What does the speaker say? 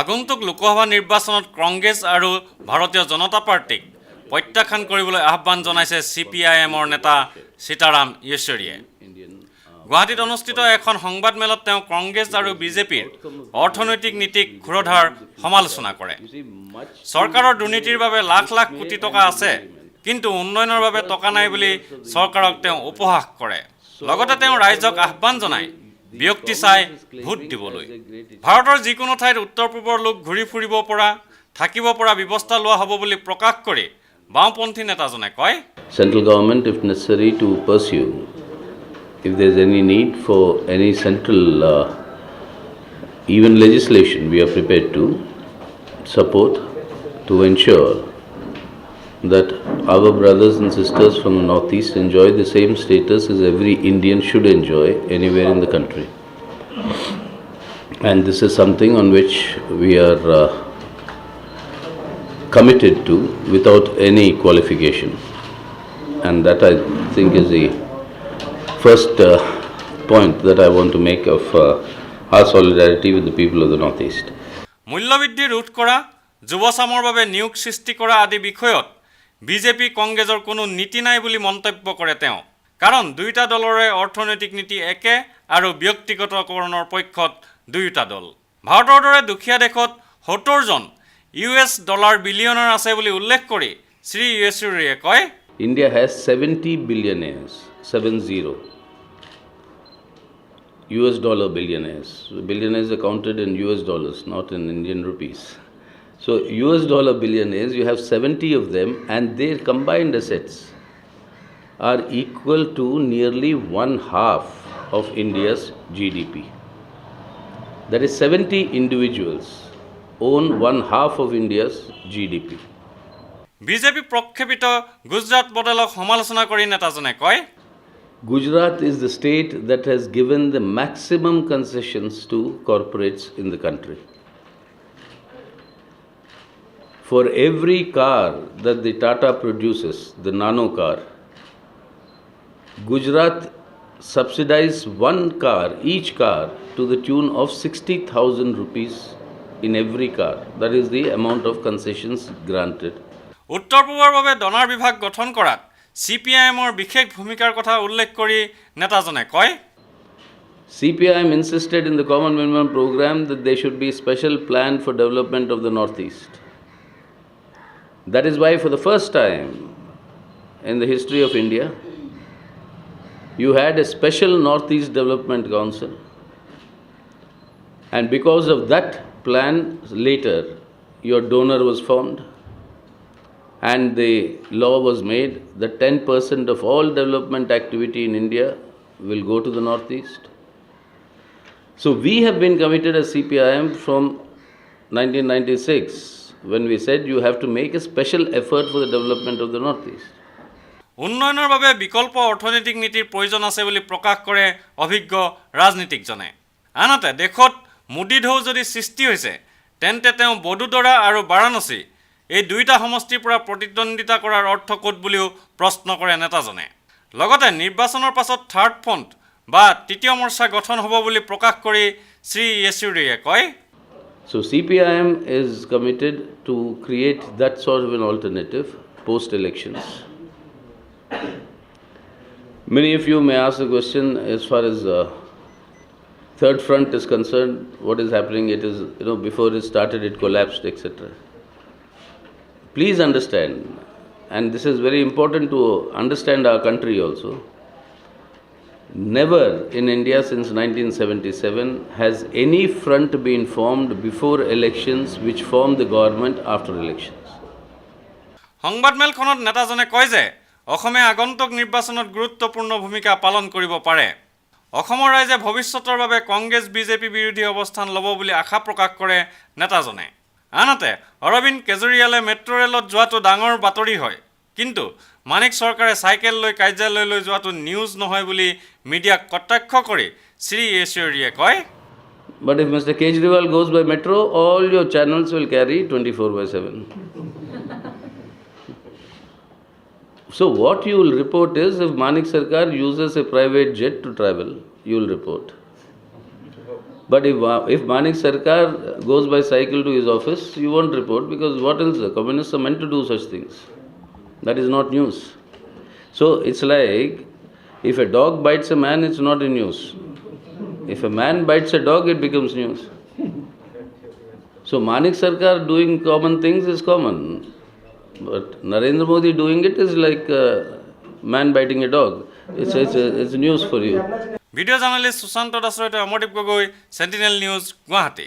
আগন্তুক লোকসভা নিৰ্বাচনত কংগ্ৰেছ আৰু ভাৰতীয় জনতা পাৰ্টিক প্ৰত্যাখ্যান কৰিবলৈ আহ্বান জনাইছে CPIMৰ নেতা সীতাৰাম য়েচুৰীয়ে। গুৱাহাটীত অনুষ্ঠিত এখন সংবাদমেলত তেওঁ কংগ্ৰেছ আৰু বিজেপিৰ অৰ্থনৈতিক নীতিক ক্ষুৰধাৰ সমালোচনা কৰে। চৰকাৰৰ দুৰ্নীতিৰ বাবে লাখ লাখ কোটি টকা আছে, কিন্তু উন্নয়নৰ বাবে টকা নাই বুলি চৰকাৰক তেওঁ উপহাস কৰে। লগতে তেওঁ ৰাইজক আহ্বান জনায় ব্যক্তি চাই ভোট দিবলৈ। ভাৰতৰ যিকোনো ঠাইত উত্তৰ পূবৰ লোক ঘূৰি ফুৰিব পৰা থাকিব পৰা ব্যৱস্থা লোৱা হ'ব বুলি প্ৰকাশ কৰি বাওঁপন্থী নেতাজনে কয়, Central government, if necessary, to pursue, if there's any need for any central even legislation, we are prepared to support to ensure that our brothers and sisters from the Northeast enjoy the same status as every Indian should enjoy anywhere in the country. And this is something on which we are committed to without any qualification. And that, I think, is the first point that I want to make of our solidarity with the people of the Northeast. মূল্যবৃদ্ধি ৰোধ কৰা, যুৱচামৰ বাবে নিয়োগ সৃষ্টি কৰা আদি বিষয়ত বিজেপি কংগ্ৰেছৰ কোনো নীতি নাই বুলি মন্তব্য কৰে তেওঁ। কাৰণ দুয়োটা দলৰে অৰ্থনৈতিক নীতি একে আৰু ব্যক্তিগতকৰণৰ পক্ষত দুয়োটা দল। ভাৰতৰ দৰে দুখীয়া দেশত 70জন US ডলাৰ বিলিয়নাৰ আছে বুলি উল্লেখ কৰি শ্ৰী য়েচুৰীয়ে কয়, India has 70 billionaires, 70 US dollar billionaires. Billionaires are counted in US dollars, not in Indian rupees. So US dollar billionaires, you have 70 of them, and their combined assets are equal to nearly 1/2 of India's GDP. That is 70 individuals own 1/2 of India's GDP. BJP প্ৰক্ষেপিত গুজৰাট মডেলক সমালোচনা কৰি নেতাজনে কয়, Gujarat is the state that has given the maximum concessions to corporates in the country. For every car that the Tata produces, the nano car, Gujarat subsidizes one car, each car, to the tune of 60,000 rupees in every car. That is the amount of concessions granted. উত্তৰ পূবৰ বাবে donor বিভাগ গঠন কৰাত CPIMৰ বিশেষ ভূমিকাৰ কথা উল্লেখ কৰি নেতাজনে কয়, CPIM insisted in the Common Minimum Program that there should be a special plan for development of the Northeast. That is why for the first time in the history of India, you had a special Northeast Development Council. And because of that plan, later your donor was formed and the law was made that 10% of all development activity in India will go to the Northeast. So we have been committed as CPIM from 1996 when we said you have to make a special effort for the development of the Northeast. উন্নয়নৰ বাবে বিকল্প অৰ্থনৈতিক নীতিৰ প্ৰয়োজন আছে বুলি প্ৰকাশ কৰে অভিজ্ঞ ৰাজনীতিকজনে। আনহাতে দেশত মোদী ঢৌ যদি সৃষ্টি হৈছে তেন্তে তেওঁ বডোদৰা আৰু বাৰাণসী এই দুইটা সমষ্টিৰ পৰা প্ৰতিদ্বন্দ্বিতা কৰাৰ অৰ্থ ক'ত বুলিও প্ৰশ্ন কৰে নেতাজনে। লগতে নিৰ্বাচনৰ পাছত থাৰ্ড ফ্ৰণ্ট বা তৃতীয় মৰ্চা গঠন হ'ব বুলি প্ৰকাশ কৰি শ্ৰী য়েচুৰীয়ে কয়, So CPIM is committed to create that sort of an alternative post-elections. Many of you may ask the question as far as third front is concerned, what is happening? It is, before it started, it collapsed, etc. Please understand, and this is very important to understand our country also, never in India since 1977 has any front been formed before elections which formed the government after elections. সংবাদমেলখনত নেতাজনে কয় যে অসমে আগন্তুক নিৰ্বাচনত গুৰুত্বপূৰ্ণ ভূমিকা পালন কৰিব পাৰে। অসমৰ ৰাইজে ভৱিষ্যতৰ বাবে কংগ্ৰেছ বিজেপি বিৰোধী অৱস্থান ল'ব বুলি আশা প্ৰকাশ কৰে নেতাজনে। আনহাতে অৰবিন্দ কেজৰিৱালে মেট্ৰ' ৰেলত যোৱাটো ডাঙৰ বাতৰি হয়, কিন্তু মানিক চৰকাৰে চাইকেল লৈ কাৰ্যালয়লৈ যোৱাটো নিউজ নহয় বুলি মিডিয়াক কটাক্ষ কৰি শ্ৰী য়েচুৰীয়ে কয়, But if Mr. Kejriwal goes by metro, all your channels will carry 24/7. So what you will report is, if Manik Sarkar uses a private jet to travel, you will report. But if Manik Sarkar goes by cycle to his office, you won't report because what else? The communists are meant to do such things. That is not news. So it's like if a dog bites a man, it's not in news. If a man bites a dog, it becomes news. So Manik Sarkar doing common things is common. But Narendra Modi doing it is like a man biting a dog. It's news for you. ভিডিঅ' journalist Sushant দাসৰ সৈতে Amardeep Gogoi, sentinel news, Guwahati.